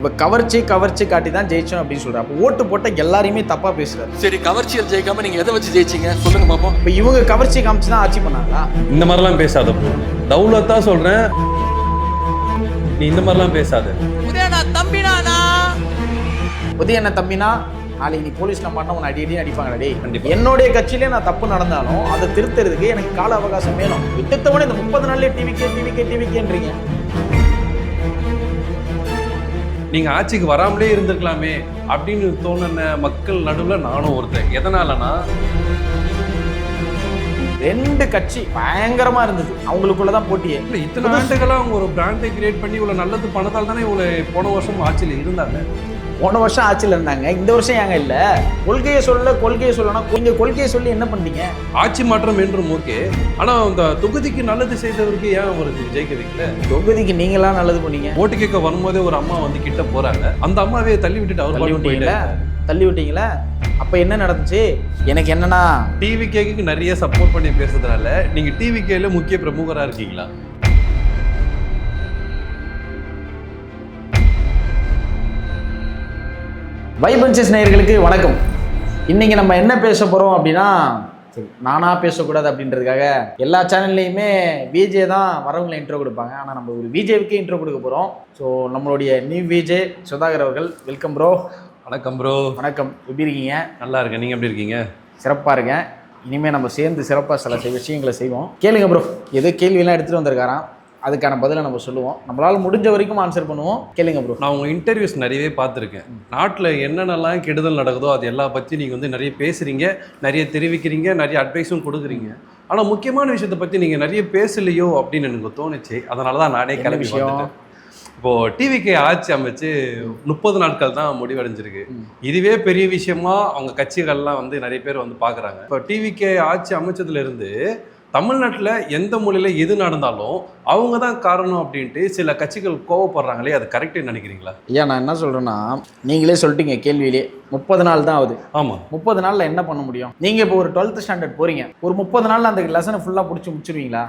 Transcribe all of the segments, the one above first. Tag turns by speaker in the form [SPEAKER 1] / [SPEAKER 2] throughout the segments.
[SPEAKER 1] இப்போ கவர்ச்சி காட்டி தான் ஜெயிச்சோம் அப்படின்னு சொல்றாரு. அப்போ ஓட்டு போட்ட எல்லாரையுமே தப்பா பேசுறாரு.
[SPEAKER 2] சரி, கவர்ச்சியில் ஜெயிக்காம நீங்க எதை வச்சு ஜெயிச்சீங்க சொல்லுங்க பாப்போம்.
[SPEAKER 1] இப்போ இவங்க கவர்ச்சி காமிச்சு தான் ஆட்சி பண்ணாங்களா?
[SPEAKER 3] இந்த மாதிரிலாம் பேசாத ப்ரோ. தௌலத்தா சொல்றேன், நீ இந்த மாதிரிலாம் பேசாத.
[SPEAKER 1] உதயண்ண தம்பினா நாளைக்கு நீ போலீஸ்ல மாட்டா உன்னை அடி அடிப்பாங்க. டேய்,
[SPEAKER 3] கண்டிப்பா.
[SPEAKER 1] என்னுடைய கட்சியிலே நான் தப்பு நடந்தாலும் அதை திருத்துறதுக்கு எனக்கு கால அவகாசம் வேணும். விட்டத்தவனே இந்த 30 நாள்லயே டிவிக்கேன்றீங்க.
[SPEAKER 3] நீங்க ஆட்சிக்கு வராமலே இருந்திருக்கலாமே அப்படின்னு தோணுன மக்கள் நடுவுல நானும் ஒருத்தன். எதனாலனா
[SPEAKER 1] 2 கட்சி பயங்கரமா இருந்தது, அவங்களுக்குள்ளதான் போட்டியே.
[SPEAKER 3] இல்ல, இத்தனை ஆண்டுகளா அவங்க ஒரு பிராண்டை கிரியேட் பண்ணி இவ்வளவு நல்லது பண்ணதால் தானே இவ்வளவு போன வருஷம் ஆட்சியில இருந்தாங்க.
[SPEAKER 1] போன வருஷம் ஆட்சியில் இருந்தாங்க, இந்த வருஷம் ஏங்க இல்ல? கொள்கையை சொல்லணும். நீங்க கொள்கையை சொல்லி என்ன பண்ணீங்க?
[SPEAKER 3] ஆட்சி மாற்றம் என்றும் ஓகே, ஆனா அந்த தொகுதிக்கு நல்லது செய்தவருக்கு ஏன் அவருக்கு ஜெயிக்க வைக்கல?
[SPEAKER 1] தொகுதிக்கு நீங்களா நல்லது பண்ணீங்க.
[SPEAKER 3] ஓட்டு கேட்க வரும்போதே ஒரு அம்மா வந்து கிட்ட போறாங்க, அந்த அம்மாவே தள்ளி விட்டுட்டு அவர்
[SPEAKER 1] தள்ளி விட்டீங்களா? அப்ப என்ன நடந்துச்சு? எனக்கு என்னன்னா,
[SPEAKER 3] டிவி கேக்கு நிறைய சப்போர்ட் பண்ணி பேசுறதுனால நீங்க டிவி கேல முக்கிய பிரமுகரா இருக்கீங்களா?
[SPEAKER 1] வைபன்சஸ் நேயர்களுக்கு வணக்கம். இன்னைக்கு நம்ம என்ன பேச போறோம் அப்படின்னா, நானா பேசக்கூடாது அப்படின்றதுக்காக எல்லா சேனல்லையுமே விஜே தான் வரவங்களை இன்ட்ரோ கொடுப்பாங்க. ஆனால் நம்ம ஒரு விஜேவுக்கே இன்ட்ரோ கொடுக்க போகிறோம். ஸோ நம்மளுடைய நியூ விஜே சுதாகர் அவர்கள், வெல்கம் ப்ரோ.
[SPEAKER 3] வணக்கம் ப்ரோ.
[SPEAKER 1] வணக்கம், எப்படி இருக்கீங்க?
[SPEAKER 3] நல்லா இருக்கேன், நீங்கள் எப்படி இருக்கீங்க?
[SPEAKER 1] சிறப்பாக இருக்கேன். இனிமேல் நம்ம சேர்ந்து சிறப்பாக சில விஷயங்களை செய்வோம். கேளுங்க ப்ரோ, எதோ கேள்வியெல்லாம் எடுத்துகிட்டு வந்திருக்காராம், அதுக்கான பதிலை நம்ம சொல்லுவோம். நம்மளால் முடிஞ்ச வரைக்கும் ஆன்சர் பண்ணுவோம். கேளுங்க ப்ரோ.
[SPEAKER 3] நான் உங்கள் இன்டர்வியூஸ் நிறையவே பார்த்துருக்கேன். நாட்டில் என்னென்னலாம் கெடுதல் நடக்குதோ அது எல்லா பற்றி நீங்கள் வந்து நிறைய பேசுகிறீங்க, நிறைய தெரிவிக்கிறீங்க, நிறைய அட்வைஸும் கொடுக்குறீங்க. ஆனால் முக்கியமான விஷயத்தை பற்றி நீங்கள் நிறைய பேசலையோ அப்படின்னு எனக்கு தோணுச்சு. அதனால தான் நானே கிளம்பி வந்துட்டேன். இப்போது டிவிக்கு ஆட்சி அமைச்சு 30 நாட்கள் தான் முடிவடைஞ்சிருக்கு. இதுவே பெரிய விஷயமா அவங்க கட்சிகள்லாம் வந்து நிறைய பேர் வந்து பார்க்குறாங்க. இப்போ டிவிக்கு ஆட்சி அமைச்சதுலேருந்து தமிழ்நாட்டில் எந்த மொழியில் எது நடந்தாலும் அவங்க தான் காரணம் அப்படின்ட்டு சில கட்சிகள் கோவப்படுறாங்களே, அது கரெக்டுன்னு நினைக்கிறீங்களா?
[SPEAKER 1] ஐயா, நான் என்ன சொல்கிறேன்னா, நீங்களே சொல்லிட்டீங்க கேள்வியிலே 30 நாள் தான் ஆகுது.
[SPEAKER 3] ஆமாம்,
[SPEAKER 1] 30 நாளில் என்ன பண்ண முடியும்? நீங்கள் இப்போ ஒரு 12th ஸ்டாண்டர்ட் போகிறீங்க, ஒரு 30 நாளில் அந்த லெசனை ஃபுல்லாக பிடிச்சி முடிச்சிருவீங்களா?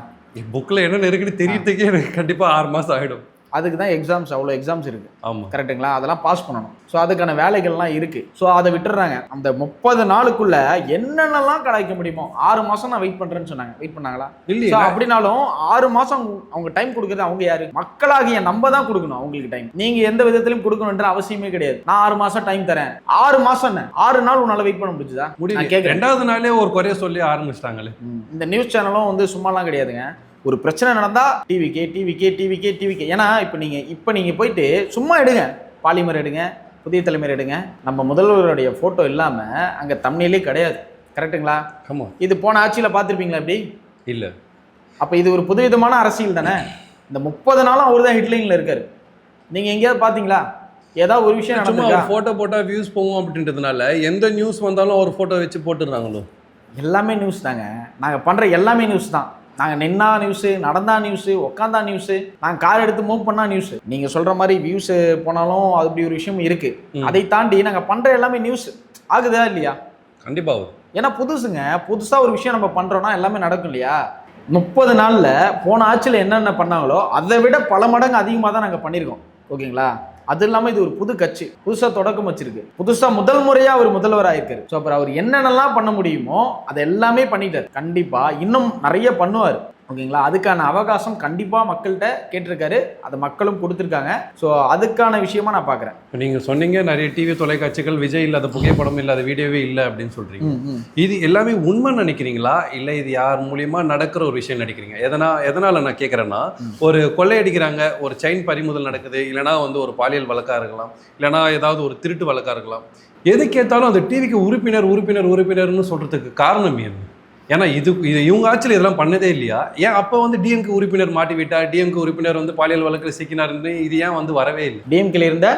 [SPEAKER 3] புக்கில் என்ன இருக்குன்னு தெரியறதுக்கே எனக்கு கண்டிப்பாக 6 மாதம் ஆகிடும்.
[SPEAKER 1] அதுக்கு தான் எக்ஸாம்ஸ், அவ்வளோ எக்ஸாம்ஸ் இருக்குது.
[SPEAKER 3] ஆமாம்,
[SPEAKER 1] கரெக்டுங்களா? அதெல்லாம் பாஸ் பண்ணணும். ஸோ அதுக்கான வேலைகள்லாம் இருக்குது. ஸோ அதை விட்டுறாங்க. அந்த 30 நாளுக்குள்ளே என்னென்னலாம் கலாய்க்க முடியுமோ, 6 மாதம் நான் வெயிட் பண்ணுறேன்னு சொன்னாங்க. வெயிட் பண்ணாங்களா?
[SPEAKER 3] இல்லையா?
[SPEAKER 1] அப்படின்னாலும் 6 மாதம் அவங்க டைம் கொடுக்குறது அவங்க யாரு? மக்களாகிய நம்ம தான் கொடுக்கணும் அவங்களுக்கு டைம். நீங்கள் எந்த விதத்திலையும் கொடுக்கணுன்ற அவசியமே கிடையாது. நான் 6 மாதம் டைம் தரேன். 6 மாதம் என்ன, 6 நாள் உன்னால் வெயிட் பண்ண முடிஞ்சுதா?
[SPEAKER 3] முடியல. 2வது நாளே ஒரு குறைய சொல்லி ஆரம்பிச்சிட்டாங்களே.
[SPEAKER 1] இந்த நியூஸ் சேனலும் வந்து சும்மாலாம் கிடையாதுங்க. ஒரு பிரச்சனை நடந்தா டிவிக்கே. ஏன்னா இப்போ நீங்க போயிட்டு சும்மா எடுங்க, பாலிமர் எடுங்க, புதிய தலைமுறை எடுங்க, நம்ம முதல்வருடைய போட்டோ இல்லாம அங்க தம்ப்நெயிலே கிடையாது. கரெக்டுங்களா?
[SPEAKER 3] ஆமா.
[SPEAKER 1] இது போன ஆட்சியில பார்த்துருப்பீங்களா? எப்படி
[SPEAKER 3] இல்ல.
[SPEAKER 1] அப்ப இது ஒரு புதுவிதமான அரசியல் தானே. இந்த 30 நாளும் அவர் தான் ஹெட்லைன்ல இருக்காரு. நீங்க எங்கேயாவது பாத்தீங்களா ஏதாவது ஒரு விஷயம்
[SPEAKER 3] சும்மா ஒரு போட்டோ போட்டா வியூஸ் போகும் அப்படின்றதுனால எந்த நியூஸ் வந்தாலும் ஒரு போட்டோ வச்சு போட்டுடுறாங்களோ? எல்லாமே
[SPEAKER 1] நியூஸ் தாங்க. நாங்க பண்ற எல்லாமே நியூஸ் தான். நாங்கள் நின்னா நியூஸு, நடந்தா நியூஸு, உட்காந்தா நியூஸு, நாங்கள் கார் எடுத்து மூவ் பண்ணா நியூஸு. நீங்கள் சொல்கிற மாதிரி வியூஸு போனாலும் அது அப்படி ஒரு விஷயம் இருக்குது. அதை தாண்டி நாங்கள் பண்ணுற எல்லாமே நியூஸ் ஆகுதா இல்லையா?
[SPEAKER 3] கண்டிப்பாக.
[SPEAKER 1] ஏன்னா புதுசாக ஒரு விஷயம் நம்ம பண்ணுறோன்னா எல்லாமே நடக்கும் இல்லையா? 30 நாளில் போன ஆட்சியில் என்னென்ன பண்ணாங்களோ அதை விட பல மடங்கு அதிகமாக தான் நாங்கள் பண்ணியிருக்கோம். ஓகேங்களா? அது இல்லாமல் இது ஒரு புது கட்சி, புதுசாக தொடக்கம் வச்சிருக்கு, புதுசாக முதல் முறையாக அவர் முதல்வராக இருக்காரு. ஸோ அப்புறம் அவர் என்னென்னலாம் பண்ண முடியுமோ அதை எல்லாமே பண்ணிட்டார். கண்டிப்பாக இன்னும் நிறைய பண்ணுவார். ஓகேங்களா? அதுக்கான அவகாசம் கண்டிப்பாக மக்கள்கிட்ட கேட்டிருக்காரு, அதை மக்களும் கொடுத்துருக்காங்க. ஸோ அதுக்கான விஷயமா நான் பார்க்குறேன்.
[SPEAKER 3] நீங்கள் சொன்னீங்க நிறைய டிவி தொலைக்காட்சிகள் விஜய் இல்லாத புகைப்படம் இல்லாத வீடியோவே இல்லை அப்படின்னு சொல்கிறீங்க. இது எல்லாமே உண்மை நினைக்கிறீங்களா, இல்லை இது யார் மூலியமாக நடக்கிற ஒரு விஷயம் நினைக்கிறீங்க? எதனால் நான் கேட்குறேன்னா, ஒரு கொள்ளையடிக்கிறாங்க, ஒரு செயின் பறிமுதல் நடக்குது, இல்லைனா வந்து ஒரு பாலியல் வழக்காக இருக்கலாம், இல்லைனா ஏதாவது ஒரு திருட்டு வழக்காக இருக்கலாம், எது கேட்டாலும் அந்த டிவிக்கு உறுப்பினர்னு சொல்கிறதுக்கு காரணம் என்ன? ஏன்னா இது இவங்க ஆட்சியில் இதெல்லாம் பண்ணதே இல்லையா? ஏன் அப்போ வந்து டிஎம்கே உறுப்பினர் மாட்டி விட்டா, டிஎம்கே உறுப்பினர் வந்து பாலியல் வழக்கில் சிக்கினார்னு இது ஏன் வந்து வரவே இல்லை?
[SPEAKER 1] டிஎம்கேல இருந்த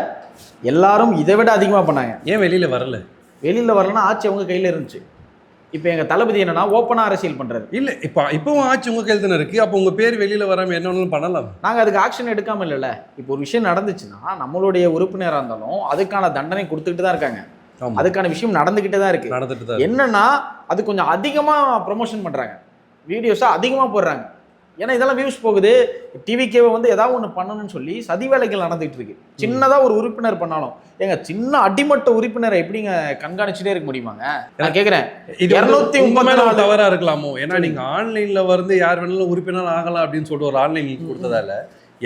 [SPEAKER 1] எல்லாரும் இதை விட அதிகமாக பண்ணாங்க.
[SPEAKER 3] ஏன் வெளியில் வரல?
[SPEAKER 1] வெளியில் வரலன்னா ஆட்சி அவங்க கையில் இருந்துச்சு. இப்போ எங்கள் தளபதி என்னன்னா ஓப்பனாக அரசியல் பண்ணுறாரு.
[SPEAKER 3] இல்லை, இப்போவும் ஆட்சி உங்கள் கையில் தானே இருக்குது. அப்போ உங்கள் பேர் வெளியில் வராமல் என்ன ஒன்றும் பண்ணலாம்.
[SPEAKER 1] நாங்கள் அதுக்கு ஆக்ஷன் எடுக்காமல் இல்லைல்ல. இப்போ ஒரு விஷயம் நடந்துச்சுன்னா நம்மளுடைய உறுப்பினராக இருந்தாலும் அதுக்கான தண்டனை கொடுத்துக்கிட்டு தான் இருக்காங்க. அதுக்கான விஷயம் நடந்துகிட்டே தான் இருக்கு. என்னன்னா அது கொஞ்சம் அதிகமா ப்ரமோஷன் பண்றாங்க, வீடியோஸா அதிகமா போடுறாங்க. ஏன்னா இதெல்லாம் வியூஸ் போகுது. டிவிகேவை வந்து ஏதாவது ஒன்று பண்ணணும்னு சொல்லி சதி வேலைகள் நடந்துகிட்டு இருக்கு. சின்னதாக ஒரு உறுப்பினர் பண்ணாலும் ஏங்க சின்ன அடிமட்ட உறுப்பினரை எப்படிங்க கண்காணிச்சுட்டே இருக்க முடியுமாங்க? நான் கேட்குறேன்,
[SPEAKER 3] இது
[SPEAKER 1] 234
[SPEAKER 3] தவறா இருக்கலாமோ? ஏன்னா நீங்க ஆன்லைன்ல வந்து யார் வேணாலும் உறுப்பினர் ஆகலாம் அப்படின்னு சொல்லிட்டு ஒரு ஆன்லைன் லிங்க் கொடுத்ததால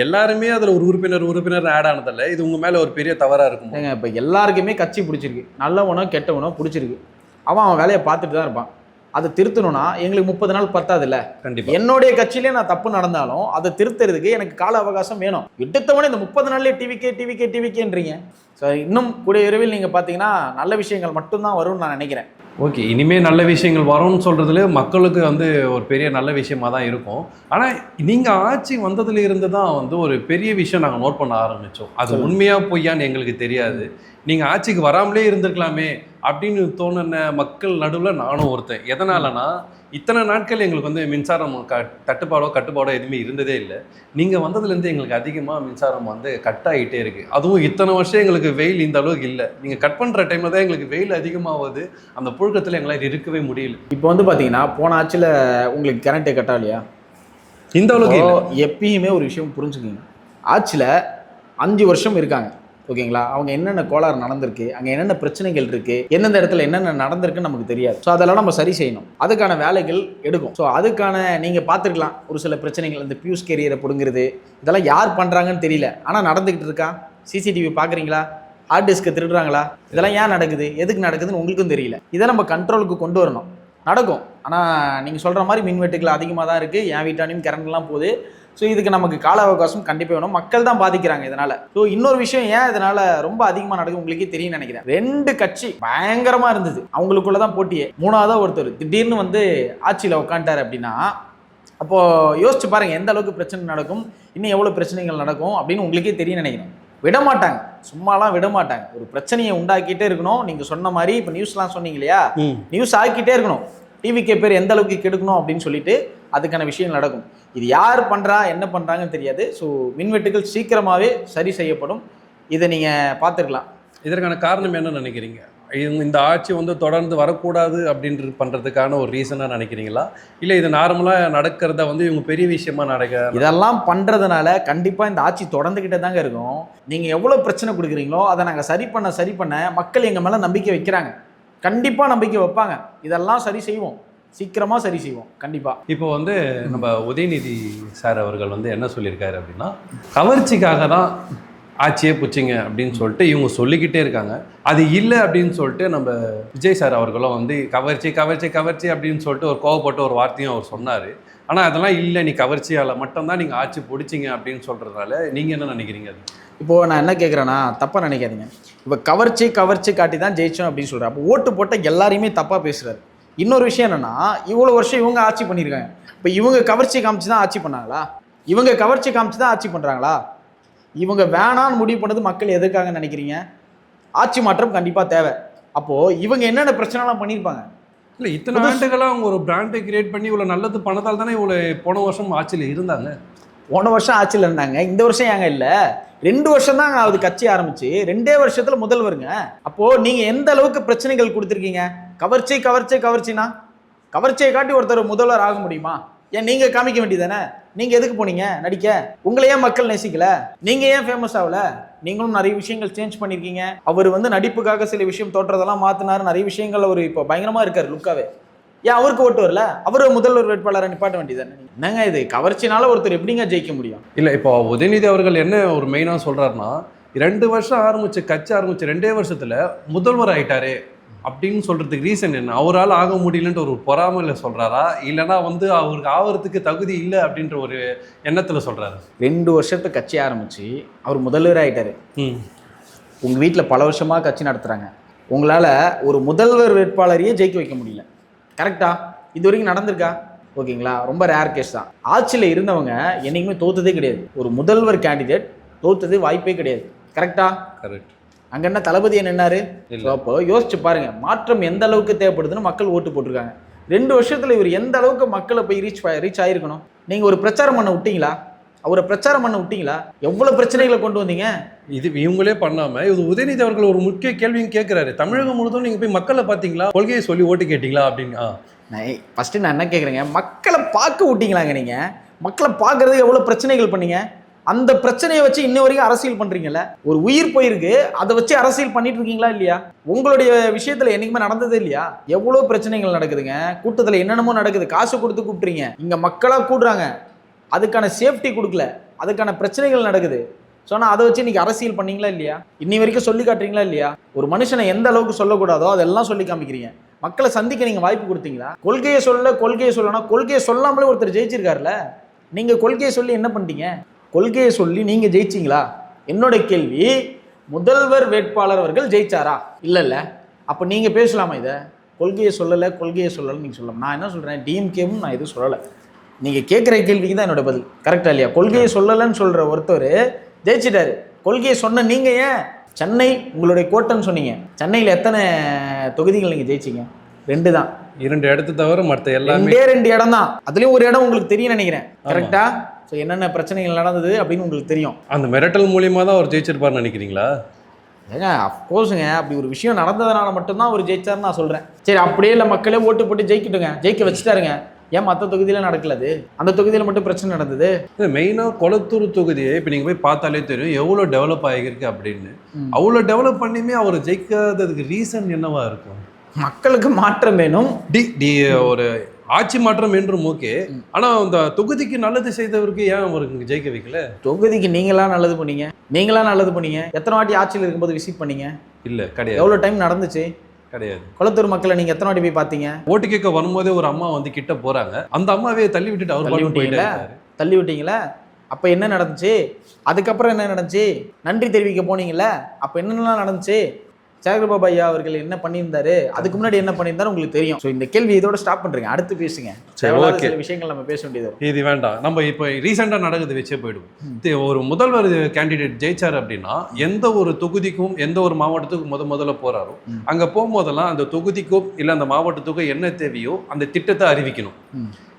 [SPEAKER 3] எல்லாருமே அதுல ஒரு உறுப்பினர் ஆட் ஆனதில்ல. இது உங்க மேல ஒரு பெரிய தவறா இருக்கும்.
[SPEAKER 1] ஏங்க இப்போ எல்லாருக்குமே கட்சி பிடிச்சிருக்கு, நல்லவனோ கெட்டவனோ பிடிச்சிருக்கு. அவன் வேலையை பார்த்துட்டு தான் இருப்பான். அதை திருத்தணும்னா எங்களுக்கு 30 நாள் பத்தாதுல்ல.
[SPEAKER 3] கண்டிப்பா
[SPEAKER 1] என்னுடைய கட்சியிலே நான் தப்பு நடந்தாலும் அதை திருத்துறதுக்கு எனக்கு கால அவகாசம் வேணும். எடுத்தவனே இந்த 30 நாள்லயே டிவிக்கேன்றீங்க. ஸோ இன்னும் கூடிய விரைவில் நீங்கள் பார்த்தீங்கன்னா நல்ல விஷயங்கள் மட்டும்தான் வரும்னு நான் நினைக்கிறேன்.
[SPEAKER 3] ஓகே, இனிமே நல்ல விஷயங்கள் வரும்னு சொல்றதுல மக்களுக்கு வந்து ஒரு பெரிய நல்ல விஷயமா தான் இருக்கும். ஆனா நீங்க ஆட்சி வந்ததுல இருந்து தான் வந்து ஒரு பெரிய விஷயம் நாங்கள் நோட் பண்ண ஆரம்பிச்சோம். அது உண்மையா பொய்யான்னு எங்களுக்கு தெரியாது. நீங்க ஆட்சிக்கு வராமலே இருந்திருக்கலாமே அப்படின்னு தோணுன மக்கள் நடுவில் நானும் ஒருத்தன். எதனாலனா இத்தனை நாட்கள் எங்களுக்கு வந்து மின்சாரம் கட்டுப்பாடோ எதுவுமே இருந்ததே இல்லை. நீங்கள் வந்ததுலேருந்து எங்களுக்கு அதிகமாக மின்சாரம் வந்து கட் ஆகிட்டே இருக்குது. அதுவும் இத்தனை வருஷம் எங்களுக்கு வெயில் இந்த அளவுக்கு இல்லை. நீங்கள் கட் பண்ணுற டைமில் தான் எங்களுக்கு வெயில் அதிகமாகுது. அந்த புழுக்கத்தில் எங்களால் இருக்கவே முடியல.
[SPEAKER 1] இப்போ வந்து பார்த்தீங்கன்னா போன ஆட்சியில் உங்களுக்கு கரண்ட்டே கட்டா இல்லையா?
[SPEAKER 3] இந்த அளவுக்கு
[SPEAKER 1] எப்பயுமே ஒரு விஷயம் புரிஞ்சுக்கிங்க, ஆட்சியில் 5 வருஷம் இருக்காங்க ஓகேங்களா? அவங்க என்னென்ன கோளாறு நடந்திருக்கு, அங்கே என்னென்ன பிரச்சனைகள் இருக்குது, எந்தெந்த இடத்துல என்னென்ன நடந்திருக்குன்னு நமக்கு தெரியாது. ஸோ அதெல்லாம் நம்ம சரி செய்யணும். அதுக்கான வேலைகள் எடுக்கும். ஸோ அதுக்கான நீங்கள் பார்த்துருக்கலாம் ஒரு சில பிரச்சனைகள், இந்த பியூஸ் கேரியரை பிடுங்கிறது, இதெல்லாம் யார் பண்ணுறாங்கன்னு தெரியல. ஆனால் நடந்துக்கிட்டு இருக்கா. சிசிடிவி பார்க்குறீங்களா? ஹார்ட் டிஸ்க்கை திருடுறாங்களா? இதெல்லாம் ஏன் நடக்குது, எதுக்கு நடக்குதுன்னு உங்களுக்கும் தெரியல. இதை நம்ம கண்ட்ரோலுக்கு கொண்டு வரணும். நடக்கும். ஆனால் நீங்கள் சொல்கிற மாதிரி மின்வெட்டுகள் அதிகமாக தான் இருக்குது. என் வீட்டானையும் கரண்ட்லாம் போகுது. ஸோ இதுக்கு நமக்கு கால அவகாசம் கண்டிப்பாக வேணும். மக்கள் தான் பாதிக்கிறாங்க இதனால். ஸோ இன்னொரு விஷயம் ஏன் இதனால் ரொம்ப அதிகமாக நடக்குது உங்களுக்கே தெரியும் நினைக்கிறேன். 2 கட்சி பயங்கரமாக இருந்தது, அவங்களுக்குள்ள தான் போட்டியே. 3ஆவதாக ஒருத்தர் திடீர்னு வந்து ஆட்சியில் உட்காந்துட்டார் அப்படின்னா அப்போது யோசிச்சு பாருங்கள் எந்த அளவுக்கு பிரச்சனை நடக்கும், இன்னும் எவ்வளோ பிரச்சனைகள் நடக்கும் அப்படின்னு உங்களுக்கே தெரியும் நினைக்கிறேன். விடமாட்டாங்க, சும்மாலாம் விடமாட்டாங்க. ஒரு பிரச்சனையை உண்டாக்கிட்டே இருக்கணும். நீங்கள் சொன்ன மாதிரி இப்போ நியூஸ்லாம் சொன்னீங்க இல்லையா, நியூஸ் ஆக்கிட்டே இருக்கணும். டிவிகே பேர் எந்த அளவுக்கு கெடுக்கணும் அப்படின்னு சொல்லிட்டு அதுக்கான விஷயங்கள் நடக்கும். இது யார் பண்ணுறா என்ன பண்ணுறாங்கன்னு தெரியாது. ஸோ மின்வெட்டுகள் சீக்கிரமாகவே சரி செய்யப்படும். இதை நீங்கள் பார்த்துருக்கலாம்.
[SPEAKER 3] இதற்கான காரணம் என்ன நினைக்கிறீங்க? இந்த ஆட்சி வந்து தொடர்ந்து வரக்கூடாது அப்படின்றது பண்ணுறதுக்கான ஒரு ரீசனாக நினைக்கிறீங்களா? இல்லை இது நார்மலாக நடக்கிறத வந்து இவங்க பெரிய விஷயமா
[SPEAKER 1] இதெல்லாம் பண்ணுறதுனால கண்டிப்பாக இந்த ஆட்சி தொடர்ந்துக்கிட்டே தாங்க இருக்கும். நீங்கள் எவ்வளோ பிரச்சனை கொடுக்குறீங்களோ அதை நாங்கள் சரி பண்ண மக்கள் எங்கள் மேலே நம்பிக்கை வைக்கிறாங்க. கண்டிப்பாக நம்பிக்கை வைப்பாங்க. இதெல்லாம் சரி செய்வோம், சீக்கிரமாக சரி செய்வோம் கண்டிப்பாக.
[SPEAKER 3] இப்போ வந்து நம்ம உதயநிதி சார் அவர்கள் வந்து என்ன சொல்லியிருக்காரு அப்படின்னா, கவர்ச்சிக்காக தான் ஆட்சியே புச்சிங்க அப்படின்னு சொல்லிட்டு இவங்க சொல்லிக்கிட்டே இருக்காங்க. அது இல்லை அப்படின்னு சொல்லிட்டு நம்ம விஜய் சார் அவர்களும் வந்து கவர்ச்சி அப்படின்னு சொல்லிட்டு ஒரு கோவப்பட்ட ஒரு வார்த்தையும் அவர் சொன்னார். ஆனால் அதெல்லாம் இல்லை, நீ கவர்ச்சியால் மட்டும்தான் நீங்கள் ஆட்சி பிடிச்சிங்க அப்படின்னு சொல்கிறதுனால நீங்கள் என்ன நினைக்கிறீங்க? அது
[SPEAKER 1] இப்போது நான் என்ன கேட்குறேன்னா, தப்பாக நினைக்காதீங்க. இப்போ கவர்ச்சி காட்டி தான் ஜெயிச்சோம் அப்படின்னு சொல்கிறேன். அப்போ ஓட்டு போட்ட எல்லாரையுமே தப்பாக பேசுகிறாரு. இன்னொரு விஷயம் என்னென்னா, இவ்வளோ வருஷம் இவங்க ஆட்சி பண்ணியிருக்காங்க. இப்போ இவங்க கவர்ச்சி காமிச்சு தான் ஆட்சி பண்ணாங்களா? இவங்க கவர்ச்சி காமிச்சு தான் ஆட்சி பண்ணுறாங்களா? இவங்க வேணான்னு முடிவு பண்ணது மக்கள் எதுக்காகன்னு நினைக்கிறீங்க? ஆட்சி மாற்றம் கண்டிப்பாக தேவை. அப்போது இவங்க என்னென்ன பிரச்சனைலாம் பண்ணியிருப்பாங்க?
[SPEAKER 3] இல்லை இத்தனை ஆண்டுகளாக அவங்க ஒரு பிராண்டை கிரியேட் பண்ணி இவ்வளோ நல்லது பண்ணதால் தானே இவ்வளோ போன வருஷம் ஆட்சியில் இருந்தாங்க.
[SPEAKER 1] போன வருஷம் ஆட்சியில் இருந்தாங்க, இந்த வருஷம் ஏங்க இல்லை? 2 வருஷம் தான் அது கட்சி ஆரம்பிச்சு 2 வருஷத்துல முதல்வருங்க. அப்போ நீங்க எந்த அளவுக்கு பிரச்சனைகள் கொடுத்துருக்கீங்க? கவர்ச்சினா கவர்ச்சியை காட்டி ஒருத்தர் முதல்வர் ஆக முடியுமா? ஏன் நீங்க காமிக்க வேண்டியதானே? நீங்க எதுக்கு போனீங்க நடிக்க? உங்களை ஏன் மக்கள் நேசிக்கல? நீங்க ஏன் ஃபேமஸ் ஆகல? நீங்களும் நிறைய விஷயங்கள் சேஞ்ச் பண்ணிருக்கீங்க. அவர் வந்து நடிப்புக்காக சில விஷயம் தோற்றதெல்லாம் மாத்தினாரு. நிறைய விஷயங்கள் அவர் இப்போ பயங்கரமா இருக்காரு லுக்காவே. ஏன் அவருக்கு ஓட்டு வரல? அவரு முதல்வர் வேட்பாளரை நிப்பாட்ட வேண்டியதானே? என்னங்க இது கவர்ச்சினால ஒருத்தர் எப்படிங்க ஜெயிக்க முடியும்?
[SPEAKER 3] இல்லை இப்போ உதயநிதி அவர்கள் என்ன ஒரு மெயினாக சொல்றாருன்னா, 2 வருஷம் கட்சி ஆரம்பிச்சு 2 வருஷத்துல முதல்வர் ஆயிட்டாரு அப்படின்னு சொல்றதுக்கு ரீசன் என்ன? அவரால் ஆக முடியலன்ட்டு ஒரு பொறாமையில சொல்றாரா, இல்லைன்னா வந்து அவருக்கு ஆகிறதுக்கு தகுதி இல்லை அப்படின்ற ஒரு எண்ணத்துல சொல்றாரு?
[SPEAKER 1] 2 வருஷத்தை கட்சி ஆரம்பிச்சு அவர் முதல்வர் ஆயிட்டாரு. உங்க வீட்டில் பல வருஷமா கட்சி நடத்துறாங்க. உங்களால ஒரு முதல்வர் வேட்பாளரையே ஜெயிக்க வைக்க முடியல. கரெக்டா? இது வரைக்கும் நடந்திருக்கா? ஓகேங்களா, ரொம்ப ரேர் கேஸ் தான். ஆட்சியில் இருந்தவங்க என்னைக்குமே தோத்ததே கிடையாது. ஒரு முதல்வர் கேண்டிடேட் தோத்தது வாய்ப்பே கிடையாது. கரெக்டா?
[SPEAKER 3] கரெக்ட்.
[SPEAKER 1] அங்கே என்ன தளபதி நின்னாரு? அப்போ யோசிச்சு பாருங்க, மாற்றம் எந்த அளவுக்கு தேவைப்படுதுன்னு மக்கள் ஓட்டு போட்டிருக்காங்க. 2 வருஷத்துல இவர் எந்த அளவுக்கு மக்களை போய் ரீச் ஆயிருக்கணும். நீங்க ஒரு பிரச்சாரம் பண்ண விட்டீங்களா? அவரை பிரச்சாரம் பண்ண விட்டீங்களா? எவ்வளவு பிரச்சனைகளை கொண்டு வந்தீங்க?
[SPEAKER 3] இது இவங்களே பண்ணாம இது உதயநிதி அவர்கள் ஒரு முக்கிய கேள்வியும் கேட்கிறாரு. தமிழகம் முழுதும் நீங்க போய் மக்களை பார்த்தீங்களா, கொள்கையை சொல்லி ஓட்டு கேட்டீங்களா அப்படின்னு.
[SPEAKER 1] ஃபர்ஸ்ட் நான் என்ன கேட்குறேங்க, மக்களை பார்க்க விட்டீங்களாங்க? நீங்க மக்களை பார்க்கறதுக்கு எவ்வளோ பிரச்சனைகள் பண்ணீங்க. அந்த பிரச்சனையை வச்சு இன்ன வரைக்கும் அரசியல் பண்றீங்கல்ல. ஒரு உயிர் போயிருக்கு, அதை வச்சு அரசியல் பண்ணிட்டு இருக்கீங்களா இல்லையா? உங்களுடைய விஷயத்துல என்னைக்குமே நடந்ததே இல்லையா? எவ்வளோ பிரச்சனைகள் நடக்குதுங்க. கூட்டத்தில் என்னென்னமோ நடக்குது. காசு கொடுத்து கூப்பிட்றீங்க, இங்க மக்களா கூடுறாங்க, அதுக்கான சேஃப்டி கொடுக்கல, அதுக்கான பிரச்சனைகள் நடக்குது. சொன்னா அதை வச்சு இன்னைக்கு அரசியல் பண்ணீங்களா இல்லையா? இன்னி வரைக்கும் சொல்லி காட்டுறீங்களா இல்லையா? ஒரு மனுஷனை எந்த அளவுக்கு சொல்லக்கூடாதோ அதெல்லாம் சொல்லி காமிக்கிறீங்க. மக்களை சந்திக்க நீங்க வாய்ப்பு கொடுத்தீங்களா? கொள்கையை சொல்லனா கொள்கையை சொல்லாமலே ஒருத்தர் ஜெயிச்சிருக்காருல. நீங்க கொள்கையை சொல்லி என்ன பண்ணிட்டீங்க? கொள்கையை சொல்லி நீங்க ஜெயிச்சிங்களா? என்னோட கேள்வி, முதல்வர் வேட்பாளர் அவர்கள் ஜெயிச்சாரா? இல்ல. அப்ப நீங்க பேசலாமா? இதை கொள்கையை சொல்லலை நீங்க சொல்லலாம். நான் என்ன சொல்றேன், டிஎம்கேவும் நான் எதுவும் சொல்லலை. நீங்க கேட்குற கேள்விக்கு தான் என்னோட பதில். கரெக்டா இல்லையா? கொள்கையை சொல்லலைன்னு சொல்ற ஒருத்தர் ஜெயிச்சிட்டாரு. கொள்கையை சொன்ன நீங்க ஏன் சென்னை உங்களுடைய கோட்டைன்னு சொன்னீங்க? சென்னையில் எத்தனை தொகுதிகள் நீங்க ஜெயிச்சிங்க? 2 தான்.
[SPEAKER 3] 2 இடத்தை தவிர மற்ற எல்லாமே
[SPEAKER 1] 2 இடம் தான். அதுலயும் ஒரு இடம் உங்களுக்கு தெரியும் நினைக்கிறேன். கரெக்டா? ஸோ என்னென்ன பிரச்சனைகள் நடந்தது அப்படின்னு உங்களுக்கு தெரியும்.
[SPEAKER 3] அந்த மிரட்டல் மூலியமா தான் அவர் ஜெயிச்சிருப்பார்னு நினைக்கிறீங்களா?
[SPEAKER 1] ஏங்க அஃப்கோர்ஸுங்க, அப்படி ஒரு விஷயம் நடந்ததுனால மட்டும்தான் அவர் ஜெயிச்சாருன்னு நான் சொல்றேன். சரி, அப்படியே இல்லை, மக்களே ஓட்டு போட்டு ஜெயிக்கிட்டுங்க, ஜெயிக்க வச்சுட்டாருங்க. ஏன் மற்ற தொகுதியில நடக்கலது? அந்த தொகுதியில் மட்டும் பிரச்சனை நடந்தது.
[SPEAKER 3] மெயினாக கொளத்தூர் தொகுதியை இப்போ நீங்கள் போய் பார்த்தாலே தெரியும் எவ்வளோ டெவலப் ஆகியிருக்கு அப்படின்னு. அவ்வளோ டெவலப் பண்ணியுமே அவர் ஜெயிக்காததுக்கு ரீசன் என்னவா இருக்கும்?
[SPEAKER 1] மக்களுக்கு மாற்றம் வேணும்.
[SPEAKER 3] ஒரு ஆட்சி மாற்றம் என்றும் ஓகே, ஆனா அந்த தொகுதிக்கு நல்லது செய்தவருக்கு ஏன் அவருக்கு ஜெயிக்க வைக்கல?
[SPEAKER 1] தொகுதிக்கு நீங்களா நல்லது பண்ணீங்க? எத்தனை வாட்டி ஆட்சியில் இருக்கும்போது விசிட் பண்ணீங்க?
[SPEAKER 3] இல்ல, கிடையாது.
[SPEAKER 1] எவ்வளவு டைம் நடந்துச்சு?
[SPEAKER 3] கிடையாது.
[SPEAKER 1] கொளத்தூர் மக்களை நீங்க எத்தனை வாட்டி போய் பார்த்தீங்க?
[SPEAKER 3] ஓட்டு கேட்க வரும்போதே ஒரு அம்மா வந்து கிட்ட போறாங்க, அந்த அம்மாவே தள்ளி விட்டுட்டு அவர்
[SPEAKER 1] தள்ளி விட்டீங்களா? அப்ப என்ன நடந்துச்சு? அதுக்கப்புறம் என்ன நடந்துச்சு? நன்றி தெரிவிக்க போனீங்கல்ல, அப்ப என்னென்னலாம் நடந்துச்சு? சேகர்பாபு ஐயா அவர்கள் என்ன பண்ணியிருந்தாரு, அதுக்கு முன்னாடி என்ன பண்ணியிருந்தாரு உங்களுக்கு தெரியும். ஸோ இந்த கேள்வி இதோட ஸ்டாப் பண்றீங்க, அடுத்து பேசுங்க. சில விஷயங்கள் நம்ம பேச வேண்டியது
[SPEAKER 3] இது வேண்டாம். நம்ம இப்போ ரீசெண்டாக நடக்குது வச்சே போயிடுவோம். ஒரு முதல்வர் கேண்டிடேட் ஜெயிச்சார் அப்படின்னா எந்த ஒரு தொகுதிக்கும் எந்த ஒரு மாவட்டத்துக்கும் முதல்ல போறாரோ அங்க போகும்போதெல்லாம் அந்த தொகுதிக்கும் இல்லை அந்த மாவட்டத்துக்கும் என்ன தேவையோ அந்த திட்டத்தை அறிவிக்கணும்.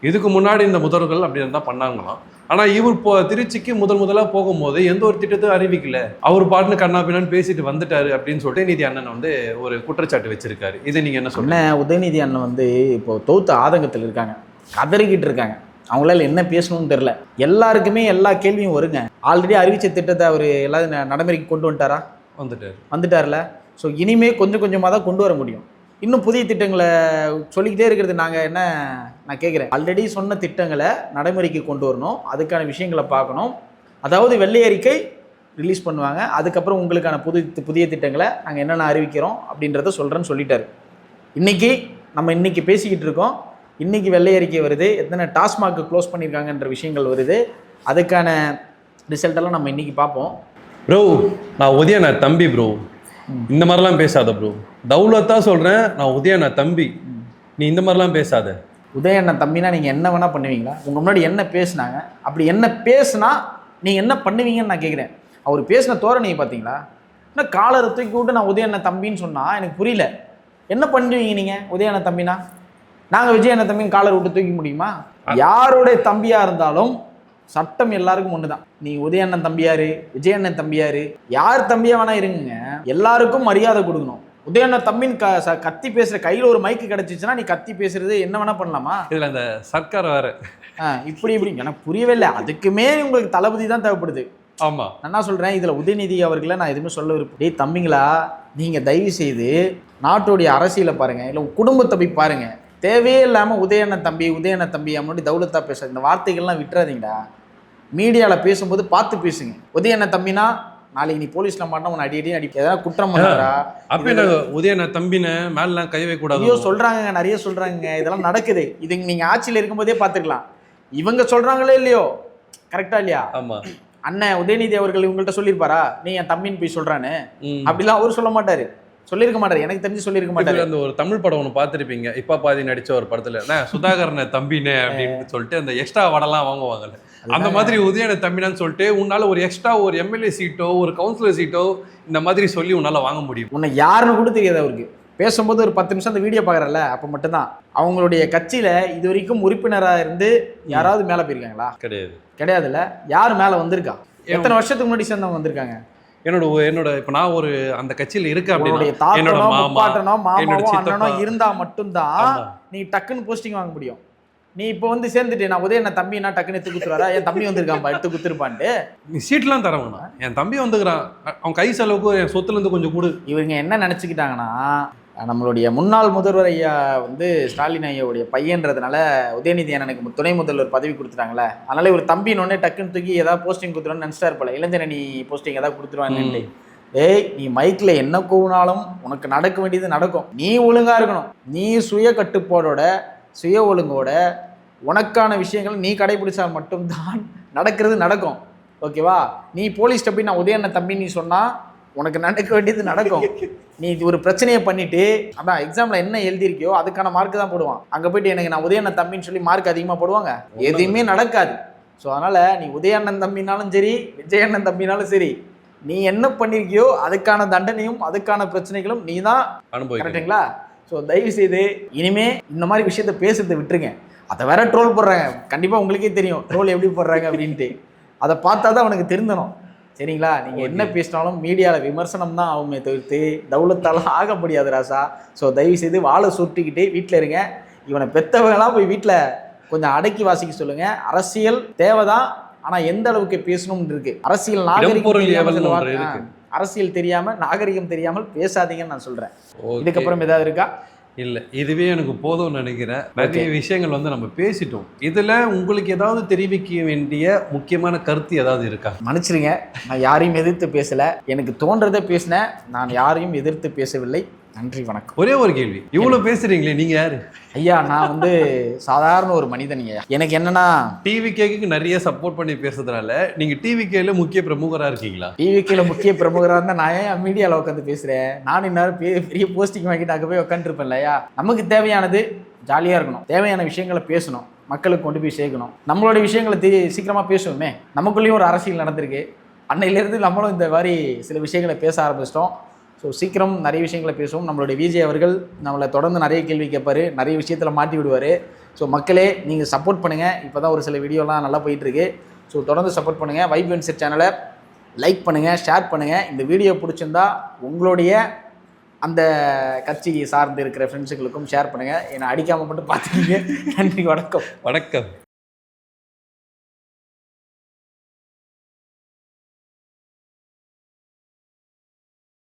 [SPEAKER 3] இதுக்கு முன்னாடி இந்த முதல்வர்கள் அப்படி இருந்தால் பண்ணாங்களாம். ஆனால் இவர் திருச்சிக்கு முதலாக போகும்போது எந்த ஒரு திட்டத்தையும் அறிவிக்கல, அவர் பாட்டுன்னு கண்ணாபின்னு பேசிட்டு வந்துட்டாரு அப்படின்னு சொல்லிட்டு உதயநிதி அண்ணன் வந்து ஒரு குற்றச்சாட்டு வச்சிருக்காரு. இதை நீங்க என்ன சொல்லுங்க?
[SPEAKER 1] உதயநிதி அண்ணன் வந்து இப்போ தோத்த ஆதங்கத்தில் இருக்காங்க, கதறிக்கிட்டு இருக்காங்க. அவங்களால என்ன பேசணும்னு தெரியல. எல்லாருக்குமே எல்லா கேள்வியும் வருங்க. ஆல்ரெடி அறிவிச்ச திட்டத்தை அவர் எல்லாரும் நடைமுறைக்கு கொண்டு வந்துட்டார்ல. ஸோ இனிமே கொஞ்சம் கொஞ்சமாக தான் கொண்டு வர முடியும். இன்னும் புதிய திட்டங்களை சொல்லிக்கிட்டே இருக்கிறது நான் கேட்குறேன். ஆல்ரெடி சொன்ன திட்டங்களை நடைமுறைக்கு கொண்டு வரணும், அதுக்கான விஷயங்களை பார்க்கணும். அதாவது வெள்ளை அறிக்கை ரிலீஸ் பண்ணுவாங்க, அதுக்கப்புறம் உங்களுக்கான புதிய திட்டங்களை நாங்கள் என்னென்ன அறிவிக்கிறோம் அப்படின்றத சொல்கிறேன்னு சொல்லிட்டாரு. இன்னைக்கு பேசிக்கிட்டு இருக்கோம். இன்னைக்கு வெள்ளை அறிக்கை வருது, எத்தனை டாஸ்மாக் க்ளோஸ் பண்ணியிருக்காங்கன்ற விஷயங்கள் வருது. அதுக்கான ரிசல்ட்டெல்லாம் நம்ம இன்னைக்கு பார்ப்போம்.
[SPEAKER 3] ப்ரோ, நான் உதயநாத் தம்பி ப்ரோ, இந்த மாதிரிலாம் பேசாத ப்ரோ. தௌலத்தா சொல்றேன், நான் உதயநாத் தம்பி, நீ இந்த மாதிரிலாம் பேசாத.
[SPEAKER 1] உதயநாத் தம்பினா நீங்க என்ன வேணா பண்ணுவீங்களா? உங்க முன்னாடி என்ன பேசுனாங்க, அப்படி என்ன பேசுனா நீங்க என்ன பண்ணுவீங்கன்னு நான் கேட்குறேன். அவர் பேசின தோரணையை பார்த்தீங்களா? என்ன காலரை தூக்கி விட்டு நான் உதயநாத் தம்பின்னு சொன்னா எனக்கு புரியல. என்ன பண்ணுவீங்க நீங்க உதயநாத் தம்பினா? நாங்கள் விஜயநாத் தம்பின்னு காலரை விட்டு தூக்கி முடியுமா? யாருடைய தம்பியா இருந்தாலும் சட்டம் எல்லாருக்கும் ஒண்ணுதான். நீ உதயண்ணன் தம்பியாரு, விஜயண்ணன் தம்பியாரு, யார் தம்பியா வேணா இருங்க, எல்லாருக்கும் மரியாதை கொடுக்கணும். உதயண்ணன் தம்பின்னு கத்தி பேசுற, கையில ஒரு மைக்கு கிடைச்சிச்சுன்னா நீ கத்தி பேசுறது என்ன வேணா பண்ணலாமா?
[SPEAKER 3] இதுல அந்த சர்க்கார் வேற
[SPEAKER 1] இப்படி எனக்கு புரியவே இல்லை. அதுக்குமே உங்களுக்கு தளபதி தான் தேவைப்படுது.
[SPEAKER 3] ஆமா, நான்
[SPEAKER 1] சொல்றேன். இதுல உதயநிதி அவர்களை நான் எதுவுமே சொல்ல விருப்பம். தம்பிங்களா, நீங்க தயவு செய்து நாட்டுடைய அரசியலை பாருங்க, இல்லை குடும்பத்தை போய் பாருங்க. தேவையே இல்லாமல் உதயண்ணன் தம்பி முன்னாடி தௌலத்தா பேச இந்த வார்த்தைகள்லாம் விட்டுறாதீங்கடா. மீடியாவில் பேசும்போது பார்த்து பேசுங்க. உதயண்ணன் தம்பினா நாளைக்கு நீ போலீஸ்ல மாட்டா உன்னை அடி ஏதாவது குற்றம் பண்ணாரா?
[SPEAKER 3] அப்ப உதயண்ணன் தம்பின மேலாம் கை வைக்க கூடாது.
[SPEAKER 1] ஐயோ சொல்றாங்க, நிறைய சொல்றாங்க, இதெல்லாம் நடக்குது. இது நீங்க ஆட்சியில் இருக்கும்போதே பார்த்துக்கலாம். இவங்க சொல்றாங்களே இல்லையோ, கரெக்டா இல்லையா?
[SPEAKER 3] ஆமா,
[SPEAKER 1] அண்ணன் உதயநிதி அவர்கள் இவங்கள்ட்ட சொல்லியிருப்பாரா நீ என் தம்பின்னு போய் சொல்றான்னு? அப்படிலாம் அவரு சொல்ல மாட்டாரு, சொல்லியிருக்க மாட்டாரு. எனக்கு தெரிஞ்சு சொல்லியிருக்க மாட்டாரு.
[SPEAKER 3] அந்த ஒரு தமிழ் படம் ஒன்று பார்த்துருப்பீங்க, இப்பா பாதி நடிச்ச ஒரு படத்துல சுதாகரனை தம்பினே அப்படின்னு சொல்லிட்டு அந்த எக்ஸ்ட்ரா வடலாம் வாங்குவாங்கல்ல, அந்த மாதிரி உதயநாத் தம்பினான்னு சொல்லிட்டு உன்னால ஒரு எக்ஸ்ட்ரா ஒரு எம்எல்ஏ சீட்டோ ஒரு கவுன்சிலர் சீட்டோ இந்த மாதிரி சொல்லி உன்னால வாங்க முடியும்.
[SPEAKER 1] உன்னை யாருன்னு கூட தெரியாது அவருக்கு. பேசும்போது ஒரு 10 நிமிஷம் அந்த வீடியோ பார்க்குறல, அப்போ மட்டும்தான். அவங்களுடைய கட்சியில இது வரைக்கும் உறுப்பினராக இருந்து யாராவது மேலே போயிருக்காங்களா? கிடையாதுல்ல. யார் மேலே வந்திருக்கா? எத்தனை வருஷத்துக்கு முன்னாடி சேர்ந்தவங்க வந்திருக்காங்க?
[SPEAKER 3] என்னோட இப்ப நான் ஒரு அந்த கட்சியில இருக்க அப்படின்னா
[SPEAKER 1] என்னோட மாமாவோ அண்ணனோ இருந்தா மட்டும்தான் நீ டக்குன்னு போஸ்டிங் வாங்க முடியும். நீ இப்போ வந்து சேர்ந்துட்டு நான் உதயண்ணன் தம்பி என்ன டக்குன்னு எடுத்து குத்துறாரா, என் தம்பி வந்திருக்கான்பா எடுத்து குத்துருப்பான்ட்டு.
[SPEAKER 3] நீ சீட்லாம் தர வேணாம், என் தம்பி வந்துக்கிறான், அவன் கை செலவுக்கு என் சொத்துலேருந்து கொஞ்சம் கொடு.
[SPEAKER 1] இவங்க என்ன நினச்சிக்கிட்டாங்கன்னா, நம்மளுடைய முன்னாள் முதல்வர் ஐயா வந்து ஸ்டாலின் ஐயாவுடைய பையன்றதுனால உதயநிதி அண்ணனுக்கு துணை முதல்வர் பதவி கொடுத்துட்டாங்களே, அதனால இவர் தம்பின்னு டக்குன்னு தூக்கி ஏதாவது போஸ்டிங் கொடுத்துருவான்னு நினச்சிட்டாரு போல, இளைஞரணி போஸ்டிங் ஏதாவது கொடுத்துருவாங்கன்னு. ஏய், நீ மைக்கில் என்ன கூவினாலும் உனக்கு நடக்க வேண்டியது நடக்கும். நீ ஒழுங்காக இருக்கணும். நீ சுய கட்டுப்பாடோட சுய ஒழுங்கோட உனக்கான விஷயங்கள் நீ கடைபிடிச்சால் மட்டும்தான் நடக்கிறது நடக்கும். ஓகேவா? நீ போலீஸ்கிட்ட போய் நான் உதயண்ணன் தம்பி நீ சொன்னால் உனக்கு நடக்க வேண்டியது நடக்கும். நீ ஒரு பிரச்சனையை பண்ணிட்டு அதான் எக்ஸாமில் என்ன எழுதியிருக்கியோ அதுக்கான மார்க் தான் போடுவான். அங்கே போயிட்டு எனக்கு நான் உதயண்ணன் தம்பின்னு சொல்லி மார்க் அதிகமாக போடுவாங்க? எதுவுமே நடக்காது. ஸோ அதனால் நீ உதயண்ணன் தம்பினாலும் சரி விஜயண்ணன் தம்பினாலும் சரி, நீ என்ன பண்ணியிருக்கியோ அதுக்கான தண்டனையும் அதுக்கான பிரச்சனைகளும் நீ தான்
[SPEAKER 3] அனுபவிக்கணும்.
[SPEAKER 1] கரெக்டுங்களா? ஸோ தயவு செய்து இனிமே இந்த மாதிரி விஷயத்த பேசுறதை விட்டுருங்க. அதை வேற ட்ரோல் போடுறாங்க, கண்டிப்பாக உங்களுக்கே தெரியும் ட்ரோல் எப்படி போடுறாங்க அப்படின்ட்டு. அதை பார்த்தா தான் அவனுக்கு திருந்தணும். சரிங்களா? நீங்கள் என்ன பேசினாலும் மீடியாவில் விமர்சனம் தான் ஆகுமே தவிர்த்து தௌலத்தாலாம் ஆக முடியாது ராசா. ஸோ தயவு செய்து வாழை சுட்டிக்கிட்டு வீட்டில் இருங்க. இவனை பெற்றவங்களாம் போய் வீட்டில் கொஞ்சம் அடக்கி வாசிக்க சொல்லுங்கள். அரசியல் தேவைதான், ஆனால் எந்த அளவுக்கு பேசணும்னு இருக்கு. அரசியல் நாகரிகம் அரசியல் தெரியாமல் நாகரிகம் தெரியாமல் பேசாதீங்கன்னு நான் சொல்கிறேன். இதுக்கப்புறம் ஏதாவது இருக்கா?
[SPEAKER 3] இல்லை, இதுவே எனக்கு போதும்னு நினைக்கிறேன். நிறைய விஷயங்கள் வந்து நம்ம பேசிட்டோம். இதில் உங்களுக்கு ஏதாவது தெரிவிக்க வேண்டிய முக்கியமான கருத்து ஏதாவது இருக்கா?
[SPEAKER 1] மன்னிச்சிருங்க, நான் யாரையும் எதிர்த்து பேசலை. எனக்கு தோன்றதை பேசினேன். நான் யாரையும் எதிர்த்து பேசவில்லை. நன்றி, வணக்கம்.
[SPEAKER 3] ஒரே ஒரு கேள்வி, இவ்வளோ பேசுறீங்களே, நீங்க யாரு?
[SPEAKER 1] ஐயா, நான் வந்து சாதாரண ஒரு மனிதனியா. எனக்கு என்னன்னா,
[SPEAKER 3] டிவிகேக்கு நிறைய சப்போர்ட் பண்ணி பேசுறதுனால நீங்க டிவிகேல முக்கிய பிரமுகரா இருக்கீங்களா?
[SPEAKER 1] டிவிகேல முக்கிய பிரமுகராக இருந்தால் நான் ஏன் மீடியாவில் உட்காந்து பேசுகிறேன்? நானும் இன்னும் பெரிய போஸ்டிங் வாங்கிட்டு அங்கே போய் உட்காந்துருப்பேன் இல்லையா? நமக்கு தேவையானது ஜாலியாக இருக்கணும், தேவையான விஷயங்களை பேசணும், மக்களுக்கு கொண்டு போய் சேர்க்கணும். நம்மளோட விஷயங்களை சீக்கிரமாக பேசுவோமே. நமக்குள்ளேயும் ஒரு அரசியல் நடந்திருக்கு. அன்னையிலேருந்து நம்மளும் இந்த மாதிரி சில விஷயங்களை பேச ஆரம்பிச்சிட்டோம். ஸோ சீக்கிரம் நிறைய விஷயங்களை பேசுவோம். நம்மளுடைய விஜய் அவர்கள் நம்மளை தொடர்ந்து நிறைய கேள்வி கேட்பார், நிறைய விஷயத்தில் மாட்டி விடுவார். ஸோ மக்களே, நீங்கள் சப்போர்ட் பண்ணுங்கள். இப்போ தான் ஒரு சில வீடியோலாம் நல்லா போயிட்டுருக்கு. ஸோ தொடர்ந்து சப்போர்ட் பண்ணுங்கள். வைப் அண்ட் செட் சேனலை லைக் பண்ணுங்கள், ஷேர் பண்ணுங்கள். இந்த வீடியோ பிடிச்சிருந்தா உங்களுடைய அந்த கட்சி சார்ந்து இருக்கிற ஃப்ரெண்ட்ஸுகளுக்கும் ஷேர் பண்ணுங்கள். என்னை அடிக்காமல் மட்டும் பார்த்துக்கிங்க. நன்றி, வணக்கம்.
[SPEAKER 3] வணக்கம்.